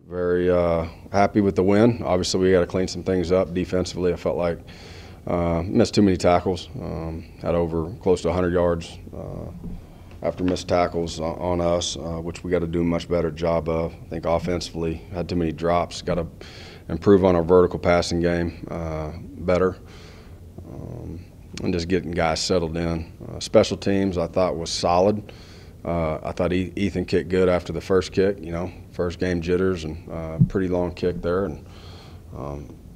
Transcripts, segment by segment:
Very happy with the win. Obviously, we got to clean some things up defensively. I felt like missed too many tackles. Had over close to 100 yards after missed tackles on us, which we got to do a much better job of. I think offensively had too many drops. Got to improve on our vertical passing game better, and just getting guys settled in. Special teams I thought was solid. I thought Ethan kicked good after the first kick, first game jitters and pretty long kick there. And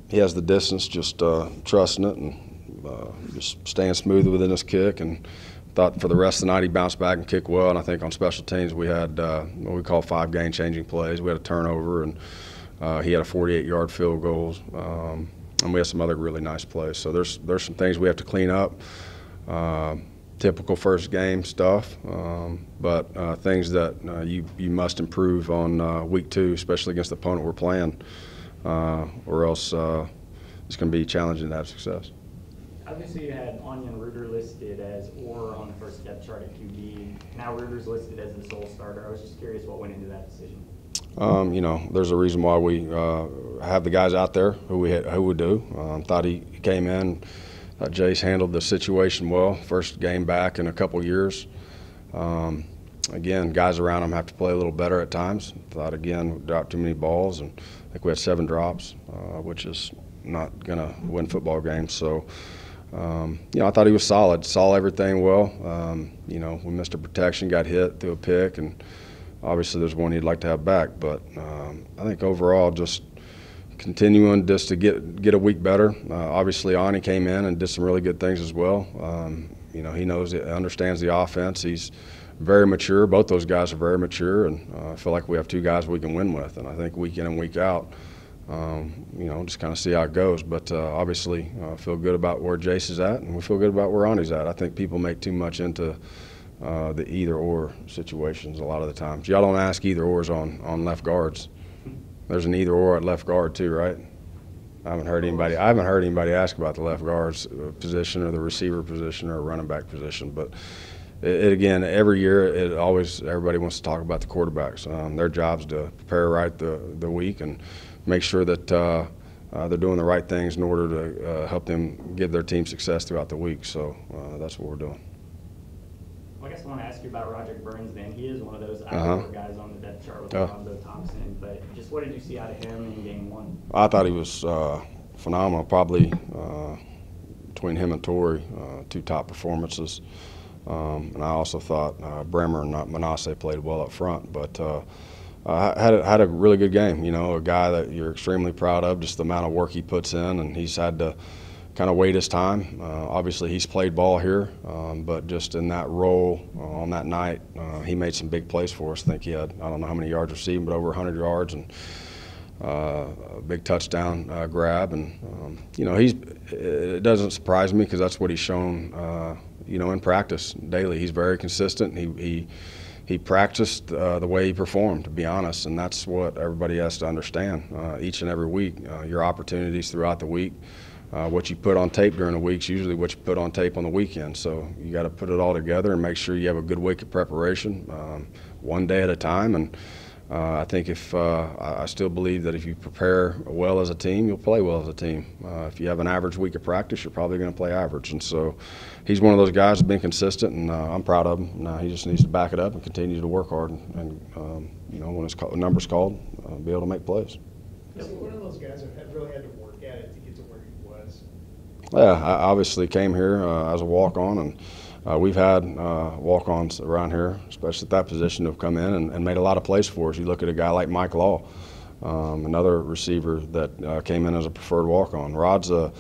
he has the distance, just trusting it and just staying smooth within his kick. And thought for the rest of the night he bounced back and kicked well. And I think on special teams we had what we call 5 game-changing plays. We had a turnover and he had a 48-yard field goal. And we had some other really nice plays. So there's some things we have to clean up. Typical first game stuff, but things that you must improve on week 2, especially against the opponent we're playing, or else it's going to be challenging to have success. Obviously, you had Onion Reuter listed as or on the first depth chart at QB. Now Reuter's listed as the sole starter. I was just curious what went into that decision. There's a reason why we have the guys out there who we do. Thought he came in. Jace handled the situation well. First game back in a couple years. Again, guys around him have to play a little better at times. Thought again, we dropped too many balls, and I think we had 7 drops, which is not going to win football games. So, I thought he was solid. Saw everything well. We missed a protection, got hit, threw a pick, and obviously there's one he'd like to have back. But I think overall, just continuing just to get a week better. Obviously, Ani came in and did some really good things as well. He understands the offense. He's very mature. Both those guys are very mature, and I feel like we have 2 guys we can win with. And I think week in and week out, just kind of see how it goes. But obviously, feel good about where Jace is at, and we feel good about where Ani's at. I think people make too much into the either-or situations a lot of the times. Y'all don't ask either-ors on left guards. There's an either-or at left guard too, right? I haven't heard anybody ask about the left guard's position or the receiver position or running back position. But again, every year everybody wants to talk about the quarterbacks. Their job's to prepare right the week and make sure that they're doing the right things in order to help them give their team success throughout the week. So that's what we're doing. Well, I guess I want to ask you about Roderick Burns then. He is one of those guys on the depth chart with Alonzo Thompson. But just what did you see out of him in game 1? I thought he was phenomenal. Probably between him and Torrey, 2 top performances. And I also thought Bremer and Manasseh played well up front. But had a really good game. A guy that you're extremely proud of, just the amount of work he puts in, and he's had to kind of wait his time. Obviously, he's played ball here, but just in that role on that night, he made some big plays for us. I think he had, I don't know how many yards receiving, but over 100 yards and a big touchdown grab. And, it doesn't surprise me because that's what he's shown, in practice daily. He's very consistent. He practiced the way he performed, to be honest, and that's what everybody has to understand each and every week. Your opportunities throughout the week. What you put on tape during the week is usually what you put on tape on the weekend. So you got to put it all together and make sure you have a good week of preparation, one day at a time. And I think I still believe that if you prepare well as a team, you'll play well as a team. If you have an average week of practice, you're probably going to play average. And so he's one of those guys that's been consistent, and I'm proud of him. Now he just needs to back it up and continue to work hard. And when his number's called, be able to make plays. Is he one of those guys that really had to work at it to get to where he was? Yeah, I obviously came here as a walk-on, and we've had walk-ons around here, especially at that position, who have come in and made a lot of plays for us. You look at a guy like Mike Law, another receiver that came in as a preferred walk-on. Rod's a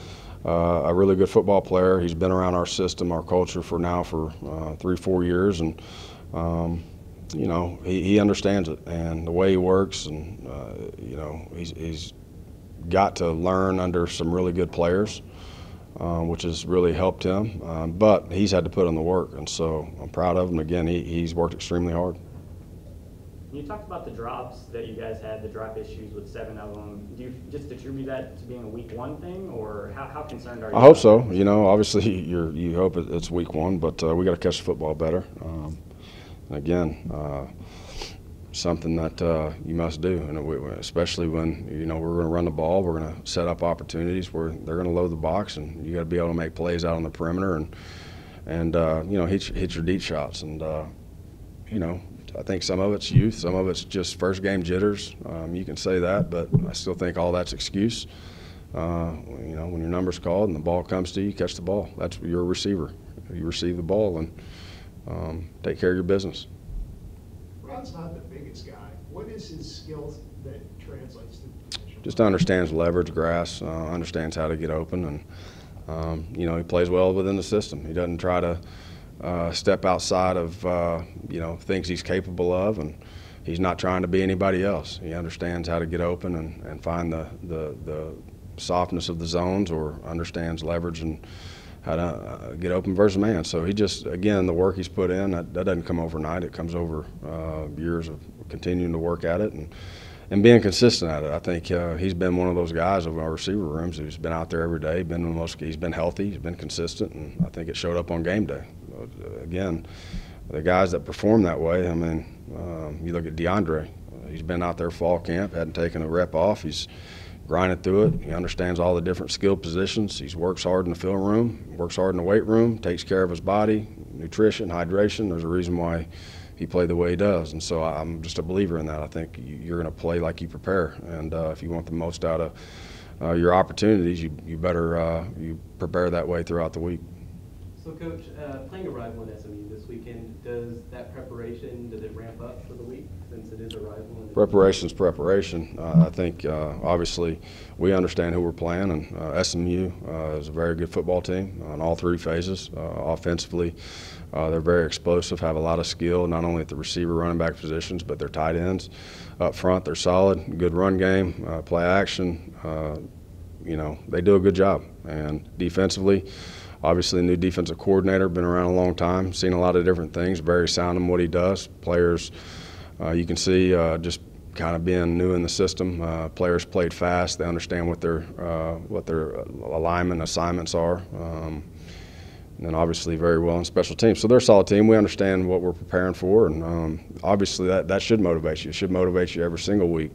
really good football player. He's been around our system, our culture for 3-4 years, and he understands it and the way he works, and he's got to learn under some really good players, which has really helped him. But he's had to put in the work, and so I'm proud of him. Again, he's worked extremely hard. You talked about the drops that you guys had, the drop issues with 7 of them. Do you just attribute that to being a week 1 thing, or how concerned are you? I hope so. Obviously you hope it's week 1, but we got to catch the football better. Again, something that you must do, and especially when we're going to run the ball, we're going to set up opportunities where they're going to load the box, and you got to be able to make plays out on the perimeter and hit your deep shots. And I think some of it's youth, some of it's just first game jitters. You can say that, but I still think all that's excuse. When your number's called and the ball comes to you, catch the ball. You're a receiver. You receive the ball and take care of your business. Rod's not the biggest guy. What is his skills that translates to the position? Just understands leverage, grass, understands how to get open, and he plays well within the system. He doesn't try to step outside of things he's capable of, and he's not trying to be anybody else. He understands how to get open and find the softness of the zones, or understands leverage and how to get open versus man. So he just, again, the work he's put in, that doesn't come overnight. It comes over years of continuing to work at it and being consistent at it. I think he's been one of those guys of our receiver rooms who's been out there every day, he's been healthy, he's been consistent, and I think it showed up on game day. Again, the guys that perform that way, I mean, you look at DeAndre, he's been out there fall camp, hadn't taken a rep off, he's grinding through it. He understands all the different skill positions. He works hard in the film room, works hard in the weight room, takes care of his body, nutrition, hydration. There's a reason why he played the way he does. And so I'm just a believer in that. I think you're going to play like you prepare. And if you want the most out of your opportunities, you better you prepare that way throughout the week. So, Coach, playing a rival in SMU this weekend, does that preparation, does it ramp up for the week since it is a rival? Preparation's preparation. I think, obviously, we understand who we're playing, and SMU is a very good football team on all three phases. Offensively, they're very explosive, have a lot of skill, not only at the receiver, running back positions, but their tight ends. Up front, they're solid, good run game, play action. They do a good job. And defensively, obviously, a new defensive coordinator, been around a long time, seen a lot of different things, very sound in what he does. Players, you can see just kind of being new in the system. Players played fast. They understand what their alignment assignments are. And then obviously very well in special teams. So they're a solid team. We understand what we're preparing for, and obviously that should motivate you. It should motivate you every single week.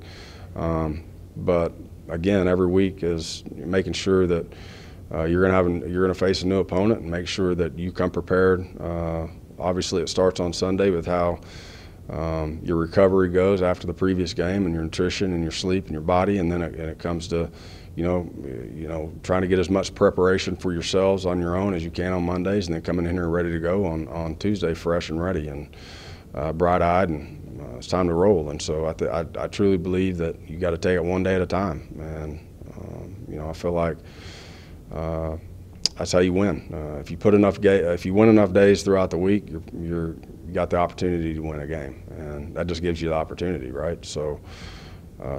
But again, every week is making sure that you're going to face a new opponent, and make sure that you come prepared. Obviously, it starts on Sunday with how your recovery goes after the previous game, and your nutrition and your sleep and your body, and then it comes to trying to get as much preparation for yourselves on your own as you can on Mondays, and then coming in here ready to go on Tuesday, fresh and ready and bright-eyed, and it's time to roll. And so I truly believe that you got to take it one day at a time, and I feel like that's how you win. If you win enough days throughout the week, you got the opportunity to win a game, and that just gives you the opportunity, right? So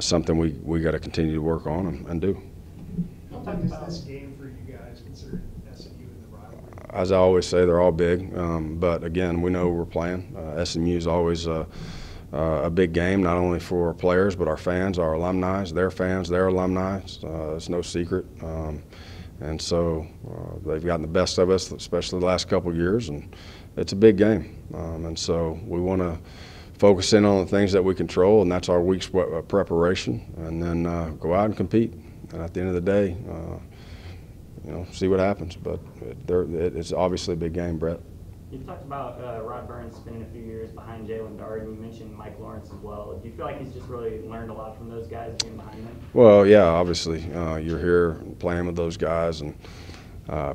something we got to continue to work on and do. How big is this game for you guys, considering SMU and the rivalry? As I always say, they're all big, but again, we know who we're playing. SMU is always a big game, not only for our players, but our fans, our alumni, their fans, their alumni. It's no secret. And so they've gotten the best of us, especially the last couple of years, and it's a big game. And so we want to focus in on the things that we control, and that's our week's preparation, and then go out and compete. And at the end of the day, see what happens. But it's obviously a big game, Brett. You talked about Rod Burns spending a few years behind Jalen Dart, and you mentioned Mike Lawrence as well. Do you feel like he's just really learned a lot from those guys being behind him? Well, yeah, obviously. You're here playing with those guys and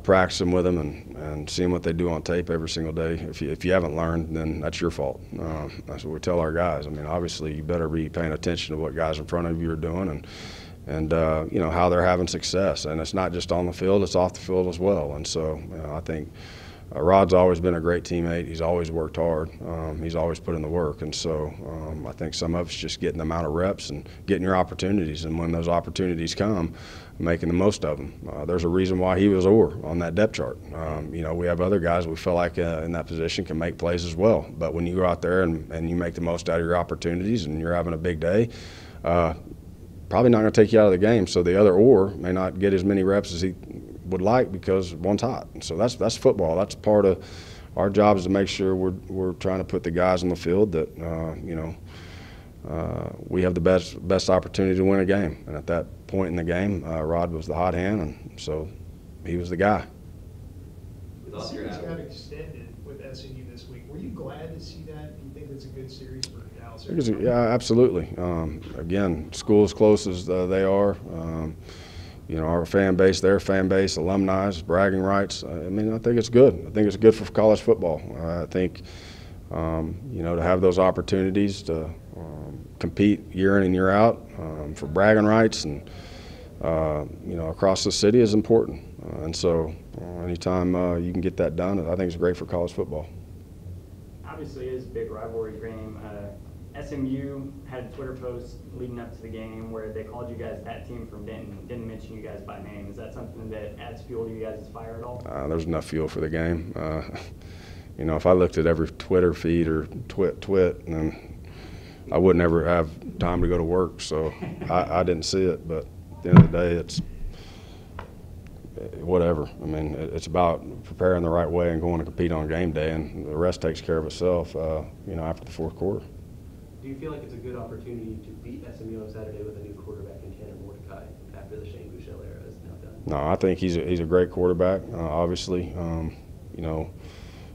practicing with them and seeing what they do on tape every single day. If you haven't learned, then that's your fault. That's what we tell our guys. I mean, obviously, you better be paying attention to what guys in front of you are doing and how they're having success. And it's not just on the field, it's off the field as well. And so I think Rod's always been a great teammate. He's always worked hard. He's always put in the work. And so I think some of it's just getting the amount of reps and getting your opportunities. And when those opportunities come, making the most of them. There's a reason why he was on that depth chart. We have other guys we feel like in that position can make plays as well. But when you go out there and you make the most out of your opportunities and you're having a big day, probably not going to take you out of the game. So the other may not get as many reps as he would like because one's hot. And so that's football. That's part of our job, is to make sure we're trying to put the guys on the field that we have the best opportunity to win a game. And at that point in the game, Rod was the hot hand, and so he was the guy. The series got extended with SMU this week. Were you glad to see that? Do you think it's a good series for Dallas? Yeah, absolutely. Again, school as close as they are. You know, our fan base, their fan base, alumni, bragging rights. I mean, I think it's good. I think it's good for college football. I think, you know, to have those opportunities to compete year in and year out for bragging rights and, you know, across the city is important. And so anytime you can get that done, I think it's great for college football. Obviously, it is a big rivalry game. SMU had a Twitter post leading up to the game where they called you guys that team from Denton, didn't mention you guys by name. Is that something that adds fuel to you guys' fire at all? There's enough fuel for the game. You know, if I looked at every Twitter feed or twit, then I wouldn't ever have time to go to work. So I didn't see it. But at the end of the day, it's whatever. I mean, it's about preparing the right way and going to compete on game day, and the rest takes care of itself, you know, after the fourth quarter. Do you feel like it's a good opportunity to beat SMU on Saturday with a new quarterback in Tanner Mordecai after the Shane Buechele era is now done? No, I think he's a great quarterback. Obviously, you know,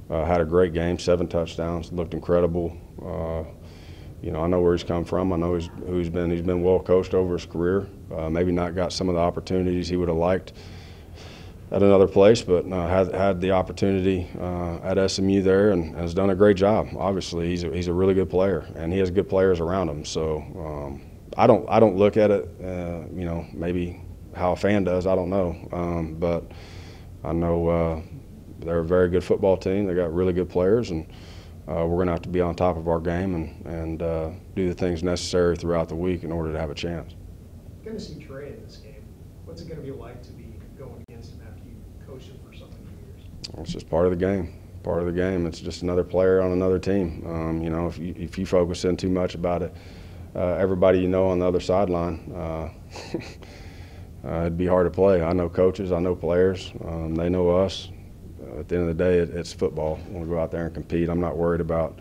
had a great game, 7 touchdowns, looked incredible. You know, I know where he's come from. I know who he's been. He's been well coached over his career. Maybe not got some of the opportunities he would have liked at another place, but had the opportunity at SMU there and has done a great job. Obviously, he's a really good player, and he has good players around him. So I don't look at it, you know, maybe how a fan does. I don't know, but I know they're a very good football team. They got really good players, and we're going to have to be on top of our game and do the things necessary throughout the week in order to have a chance. Going to see Trey in this game. What's it going to be like to be going against him after you coached him for so many years? It's just part of the game. Part of the game. It's just another player on another team. You know, if you focus in too much about it, everybody you know on the other sideline, it'd be hard to play. I know coaches. I know players. They know us. At the end of the day, it's football. I want to go out there and compete. I'm not worried about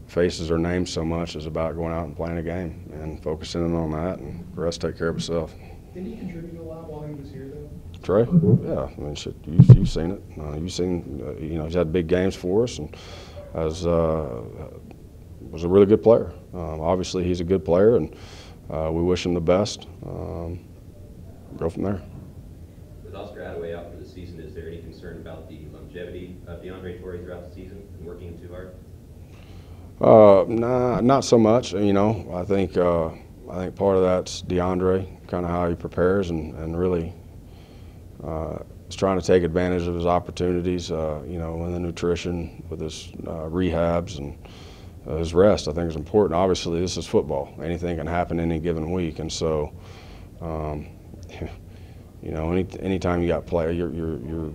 faces or names so much as about going out and playing a game and focusing in on that, and the rest take care of itself. Did he contribute a lot while he was here, though? Trey? Yeah, I mean, shit, you've seen it. You've seen, you know, he's had big games for us, and was a really good player. Obviously, he's a good player, and we wish him the best. Go from there. With Oscar Attaway out for the season, is there any concern about the longevity of DeAndre Torrey throughout the season and working him too hard? Nah, not so much. You know, I think part of that's DeAndre, kind of how he prepares and really is trying to take advantage of his opportunities. You know, with the nutrition, with his rehabs and his rest, I think is important. Obviously, this is football. Anything can happen any given week, and so. You know, anytime you got player, you're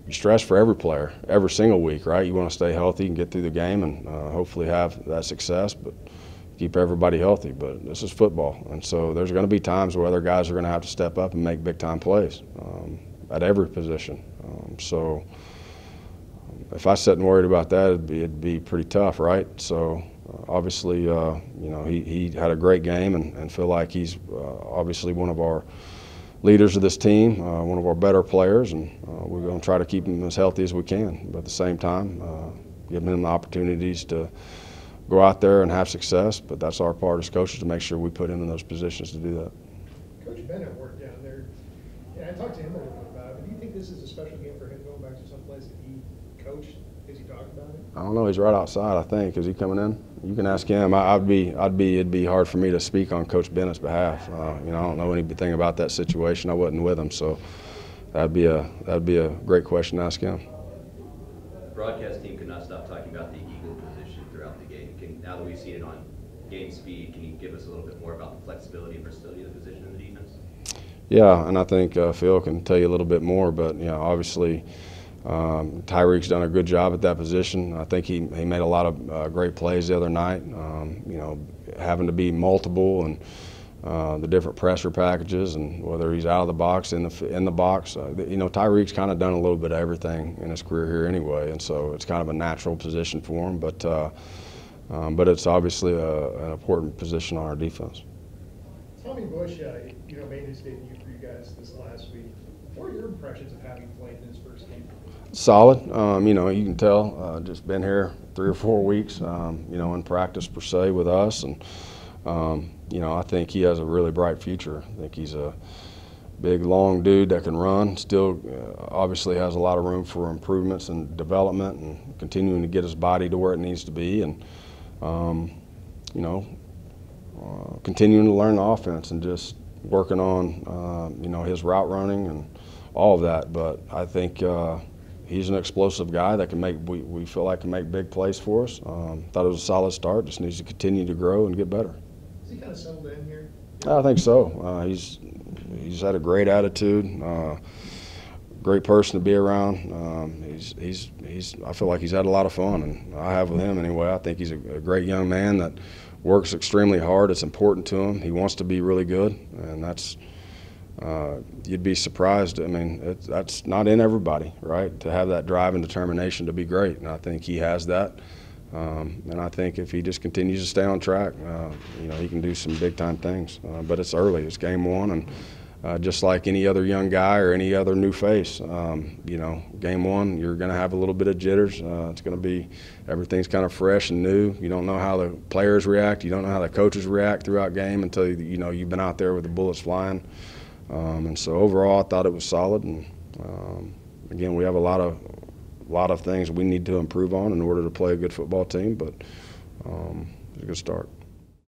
stressed for every player, every single week, right? You want to stay healthy and get through the game and hopefully have that success, but keep everybody healthy. But this is football, and so there's going to be times where other guys are going to have to step up and make big-time plays at every position. So if I sat and worried about that, it'd be pretty tough, right? So obviously, you know, he had a great game and feel like he's obviously one of our leaders of this team, one of our better players, and we're going to try to keep him as healthy as we can. But at the same time, giving him the opportunities to go out there and have success. But that's our part as coaches to make sure we put him in those positions to do that. Coach Bennett worked down there. Yeah, I talked to him a little bit about it. But do you think this is a special game for him going back to some place that he coached? Has he talked about it? I don't know. He's right outside, I think. Is he coming in? You can ask him. It'd be hard for me to speak on Coach Bennett's behalf. You know, I don't know anything about that situation. I wasn't with him, so that'd be a great question to ask him. The broadcast team could not stop talking about the eagle position throughout the game. Now that we've seen it on game speed, can you give us a little bit more about the flexibility and versatility of the position in the defense? Yeah, and I think Phil can tell you a little bit more, but you know, obviously. Tyreek's done a good job at that position. I think he made a lot of great plays the other night. You know, having to be multiple and the different pressure packages, and whether he's out of the box, in the box. You know, Tyreek's kind of done a little bit of everything in his career here anyway, and so it's kind of a natural position for him. But But it's obviously an important position on our defense. Tommy Bush, made his debut for you guys this last week. What are your impressions of having played in his first game? Solid. You can tell, just been here 3 or 4 weeks, in practice per se with us. And, I think he has a really bright future. I think he's a big, long dude that can run. Still, obviously has a lot of room for improvements and development and continuing to get his body to where it needs to be. And, continuing to learn the offense and just working on, his route running and all of that. But I think he's an explosive guy that can we feel like can make big plays for us. Thought it was a solid start. Just needs to continue to grow and get better. Is he kind of settled in here? I think so. He's had a great attitude. Great person to be around. I feel like he's had a lot of fun, and I have with him anyway. I think he's a great young man that works extremely hard. It's important to him. He wants to be really good, and that's you'd be surprised. I mean, that's not in everybody, right? To have that drive and determination to be great, and I think he has that. And I think if he just continues to stay on track, he can do some big-time things. But it's early. It's game one, and just like any other young guy or any other new face, game one, you're going to have a little bit of jitters. It's going to be everything's kind of fresh and new. You don't know how the players react. You don't know how the coaches react throughout game until you've been out there with the bullets flying. And so overall, I thought it was solid. And again, we have a lot of things we need to improve on in order to play a good football team. But it's a good start.